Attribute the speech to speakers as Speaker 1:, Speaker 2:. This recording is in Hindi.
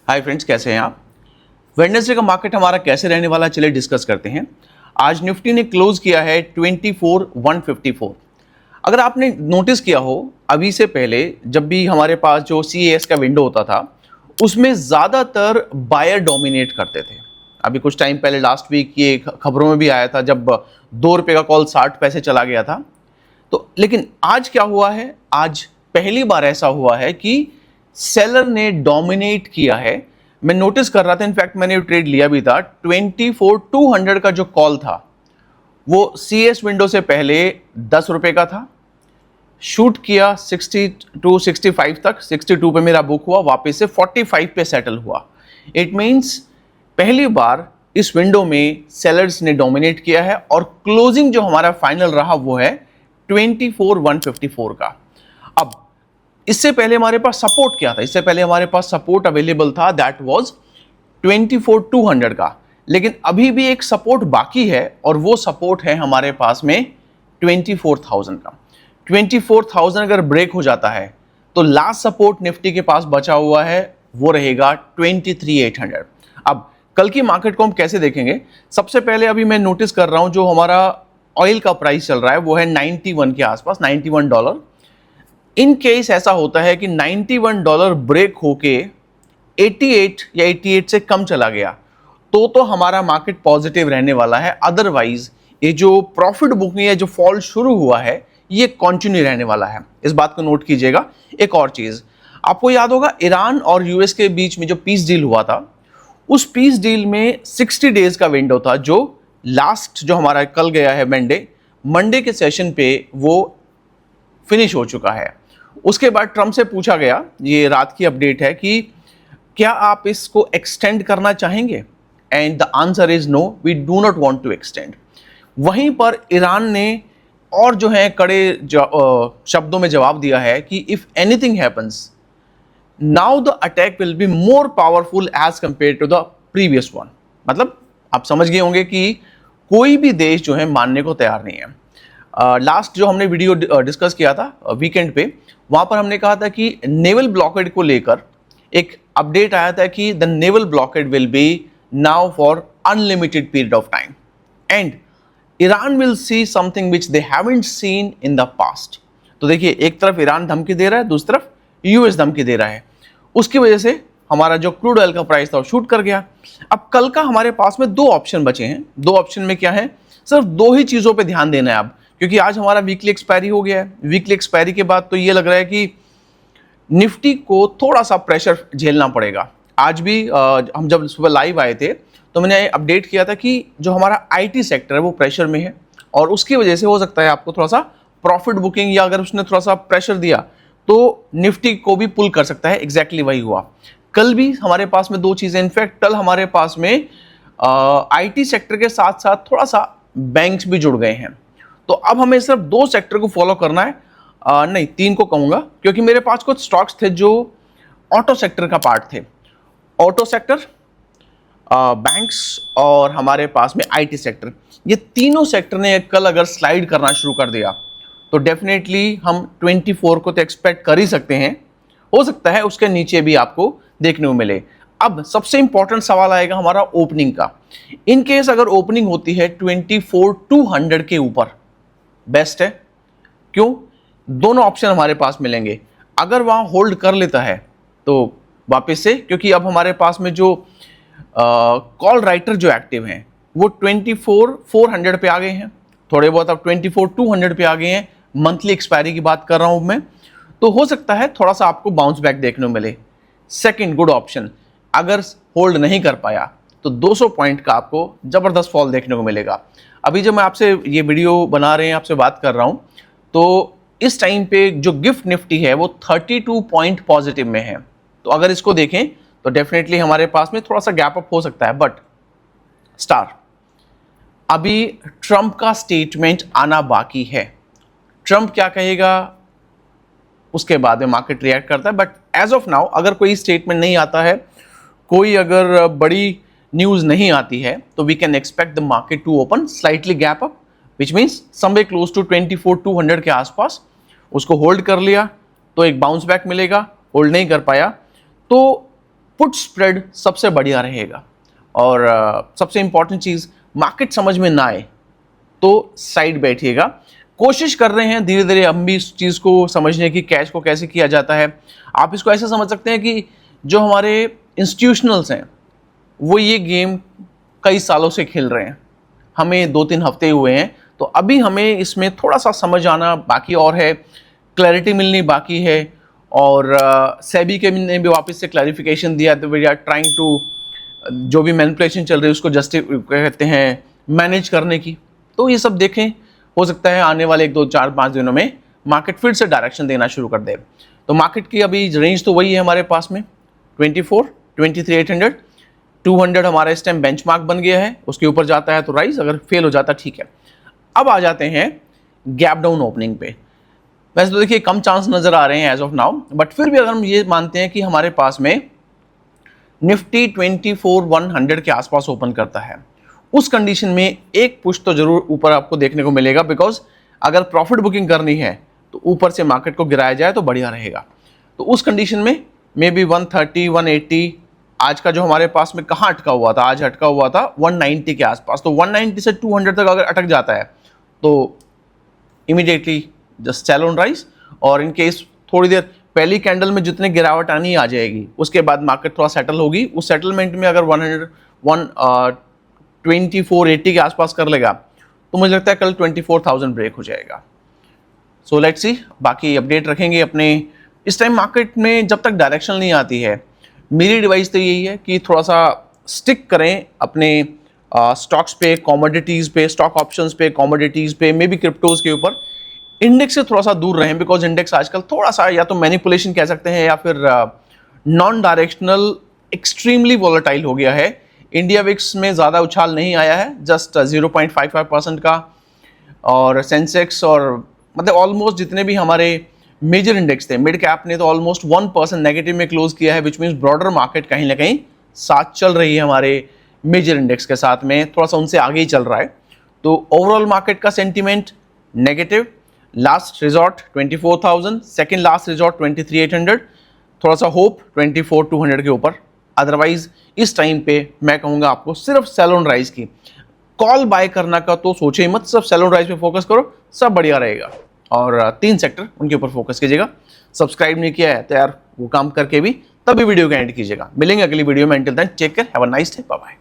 Speaker 1: हाय फ्रेंड्स, कैसे हैं आप। वेडनेसडे का मार्केट हमारा कैसे रहने वाला, चलिए डिस्कस करते हैं। आज निफ्टी ने क्लोज किया है 24,154। अगर आपने नोटिस किया हो, अभी से पहले जब भी हमारे पास जो CAS का विंडो होता था उसमें ज़्यादातर बायर डोमिनेट करते थे। अभी कुछ टाइम पहले लास्ट वीक ये खबरों में भी आया था जब 2 रुपये का कॉल 60 पैसे चला गया था। तो लेकिन आज क्या हुआ है, आज पहली बार ऐसा हुआ है कि सेलर ने डोमिनेट किया है। मैं नोटिस कर रहा था, इनफैक्ट मैंने ट्रेड लिया भी था। 24,200 का जो कॉल था वो CS विंडो से पहले 10 रुपए का था, शूट किया 62 65 तक, 62 पे मेरा बुक हुआ, वापस से 45 पे सेटल हुआ। इट मींस पहली बार इस विंडो में सेलर्स ने डोमिनेट किया है और क्लोजिंग जो हमारा फाइनल रहा वो है 24,154 का। अब इससे पहले हमारे पास सपोर्ट क्या था, इससे पहले हमारे पास सपोर्ट अवेलेबल था, दैट वाज 24,200 का। लेकिन अभी भी एक सपोर्ट बाकी है और वो सपोर्ट है हमारे पास में 24,000 का। 24,000 अगर ब्रेक हो जाता है तो लास्ट सपोर्ट निफ्टी के पास बचा हुआ है वो रहेगा 23,800। अब कल की मार्केट को हम कैसे देखेंगे, सबसे पहले अभी मैं नोटिस कर रहा हूं जो हमारा ऑयल का प्राइस चल रहा है वो है 91 के आसपास, $91। इन केस ऐसा होता है कि $91 ब्रेक होके 88 या 88 से कम चला गया तो हमारा मार्केट पॉजिटिव रहने वाला है। अदरवाइज ये जो प्रॉफिट बुकिंग है, जो फॉल शुरू हुआ है, ये कंटिन्यू रहने वाला है। इस बात को नोट कीजिएगा। एक और चीज आपको याद होगा, ईरान और यूएस के बीच में जो पीस डील हुआ था, उस पीस डील में 60 डेज का विंडो था जो लास्ट जो हमारा कल गया है मंडे के सेशन पे वो फिनिश हो चुका है। उसके बाद ट्रम्प से पूछा गया, ये रात की अपडेट है, कि क्या आप इसको एक्सटेंड करना चाहेंगे, and the answer is no, we do not want to extend. वहीं पर ईरान ने और जो है कड़े शब्दों में जवाब दिया है कि if anything happens now the attack will be more powerful as compare to the previous one. मतलब आप समझ गए होंगे कि कोई भी देश जो है मानने को तैयार नहीं है। लास्ट जो हमने वीडियो डिस्कस किया था वीकेंड पे, वहां पर हमने कहा था कि नेवल ब्लॉकेड को लेकर एक अपडेट आया था कि the naval blockade will be now for unlimited period of time and Iran will see something which they haven't seen in the past. तो देखिए, एक तरफ ईरान धमकी दे रहा है, दूसरी तरफ यूएस धमकी दे रहा है। उसकी वजह से हमारा जो क्रूड ऑयल का प्राइस था वो शूट कर गया। अब कल का हमारे पास में 2 ऑप्शन बचे हैं। 2 ऑप्शन में क्या है, सिर्फ 2 ही चीजों पे ध्यान देना है अब, क्योंकि आज हमारा वीकली एक्सपायरी हो गया है। वीकली एक्सपायरी के बाद तो ये लग रहा है कि निफ्टी को थोड़ा सा प्रेशर झेलना पड़ेगा। आज भी हम जब सुबह लाइव आए थे तो मैंने अपडेट किया था कि जो हमारा IT सेक्टर है वो प्रेशर में है और उसकी वजह से हो सकता है आपको थोड़ा सा प्रॉफिट बुकिंग, या अगर उसने थोड़ा सा प्रेशर दिया तो निफ्टी को भी पुल कर सकता है। एग्जैक्टली वही हुआ। कल भी हमारे पास में 2 चीजें, इनफैक्ट कल हमारे पास में IT सेक्टर के साथ साथ थोड़ा सा बैंक्स भी जुड़ गए हैं। तो अब हमें सिर्फ 2 सेक्टर को फॉलो करना है, नहीं 3 को कहूंगा, क्योंकि मेरे पास कुछ स्टॉक्स थे जो ऑटो सेक्टर का पार्ट थे। ऑटो सेक्टर, बैंक्स और हमारे पास में IT सेक्टर, ये तीनों सेक्टर ने कल अगर स्लाइड करना शुरू कर दिया तो डेफिनेटली हम 24 को तो एक्सपेक्ट कर ही सकते हैं। हो सकता है उसके नीचे भी आपको देखने को मिले। अब सबसे इंपॉर्टेंट सवाल आएगा हमारा ओपनिंग का। इन केस अगर ओपनिंग होती है 24,200 के ऊपर, बेस्ट है। क्यों? दोनों ऑप्शन हमारे पास मिलेंगे। अगर वहां होल्ड कर लेता है तो वापस से, क्योंकि अब हमारे पास में जो कॉल राइटर जो एक्टिव हैं वो 24,400 पे आ गए हैं, थोड़े बहुत अब 24,200 पे आ गए हैं। मंथली एक्सपायरी की बात कर रहा हूं मैं, तो हो सकता है थोड़ा सा आपको बाउंस बैक देखने को मिले। सेकंड गुड ऑप्शन, अगर होल्ड नहीं कर पाया तो 200 पॉइंट का आपको जबरदस्त फॉल देखने को मिलेगा। अभी जब मैं आपसे ये वीडियो बना रहे हैं, आपसे बात कर रहा हूं, तो इस टाइम पे जो गिफ्ट निफ्टी है वो 32 पॉइंट पॉजिटिव में है। तो अगर इसको देखें तो डेफिनेटली हमारे पास में थोड़ा सा गैप अप हो सकता है। बट स्टार, अभी ट्रंप का स्टेटमेंट आना बाकी है। ट्रंप क्या कहेगा उसके बाद में मार्केट रिएक्ट करता है। बट एज ऑफ नाउ अगर कोई स्टेटमेंट नहीं आता है, कोई अगर बड़ी न्यूज नहीं आती है, तो we can expect the market to open slightly gap up, which means somewhere close to 24,200 के आसपास। उसको होल्ड कर लिया तो एक बाउंस बैक मिलेगा, होल्ड नहीं कर पाया तो पुट स्प्रेड सबसे बढ़िया रहेगा। और सबसे इंपॉर्टेंट चीज़, मार्केट समझ में ना आए तो साइड बैठिएगा। कोशिश कर रहे हैं धीरे धीरे हम भी इस चीज़ को समझने की, कैश को कैसे किया जाता है। आप इसको ऐसे समझ सकते हैं कि जो हमारे इंस्टीट्यूशनल्स हैं वो ये गेम कई सालों से खेल रहे हैं, हमें 2-3 हफ्ते हुए हैं, तो अभी हमें इसमें थोड़ा सा समझ आना बाकी और है, क्लैरिटी मिलनी बाकी है। और सेबी के ने भी वापस से क्लैरिफिकेशन दिया, तो वी आर ट्राइंग टू जो भी मैनिपुलेशन चल रही है उसको कहते हैं मैनेज करने की। तो ये सब देखें, हो सकता है आने वाले 1-2-4-5 दिनों में मार्केट फिर से डायरेक्शन देना शुरू कर दे। तो मार्केट की अभी रेंज तो वही है हमारे पास में 24, 23,800, 200 हमारा इस टाइम बेंचमार्क बन गया है। उसके ऊपर जाता है तो राइज, अगर फेल हो जाता ठीक है। अब आ जाते हैं गैप डाउन ओपनिंग पे। वैसे तो देखिए कम चांस नजर आ रहे हैं एज ऑफ नाउ, बट फिर भी अगर हम ये मानते हैं कि हमारे पास में निफ्टी 24,100 के आसपास ओपन करता है, उस कंडीशन में एक पुश तो जरूर ऊपर आपको देखने को मिलेगा, बिकॉज अगर प्रॉफिट बुकिंग करनी है तो ऊपर से मार्केट को गिराया जाए तो बढ़िया रहेगा। तो उस कंडीशन में मे बी 130, 180, आज का जो हमारे पास में कहाँ अटका हुआ था, आज अटका हुआ था 190 के आसपास। तो 190 से 200 तक अगर अटक जाता है तो immediately just sell on rise. और इन केस थोड़ी देर पहली कैंडल में जितने गिरावट आनी आ जाएगी, उसके बाद मार्केट थोड़ा सेटल होगी। उस सेटलमेंट में अगर 2480 के आसपास कर लेगा तो मुझे लगता है कल 24,000 ब्रेक हो जाएगा। सो लेट्स सी, बाकी अपडेट रखेंगे अपने। इस टाइम मार्केट में जब तक डायरेक्शन नहीं आती है, मेरी एडवाइस तो यही है कि थोड़ा सा स्टिक करें अपने स्टॉक्स पे, कॉमोडिटीज़ पे, स्टॉक ऑप्शंस पे, कॉमोडिटीज़ पे, मे बी क्रिप्टोज के ऊपर। इंडेक्स से थोड़ा सा दूर रहें, बिकॉज इंडेक्स आजकल थोड़ा सा या तो मैनिपुलेशन कह सकते हैं या फिर नॉन डायरेक्शनल एक्सट्रीमली वॉलेटाइल हो गया है। इंडिया विक्स में ज़्यादा उछाल नहीं आया है, जस्ट 0.55% का। और सेंसेक्स और मतलब ऑलमोस्ट जितने भी हमारे मेजर इंडेक्स थे, मिड कैप ने तो ऑलमोस्ट 1% नेगेटिव में क्लोज किया है, विच मीन्स ब्रॉडर मार्केट कहीं ना कहीं साथ चल रही है हमारे मेजर इंडेक्स के साथ में, थोड़ा सा उनसे आगे ही चल रहा है। तो ओवरऑल मार्केट का sentiment negative. Last resort 24,000, second last resort 23,800, थोड़ा सा होप 24,200 के ऊपर। अदरवाइज इस टाइम पे मैं कहूँगा आपको सिर्फ सेल ऑन राइज की, कॉल बाय करना का तो सोचे ही मत, सिर्फ सेल ऑन राइज पे फोकस करो, सब बढ़िया रहेगा। और 3 सेक्टर उनके ऊपर फोकस कीजिएगा। सब्सक्राइब नहीं किया है तो यार वो काम करके भी तभी वीडियो को एंड कीजिएगा। मिलेंगे अगली वीडियो में, until then take care, have a nice day, bye bye.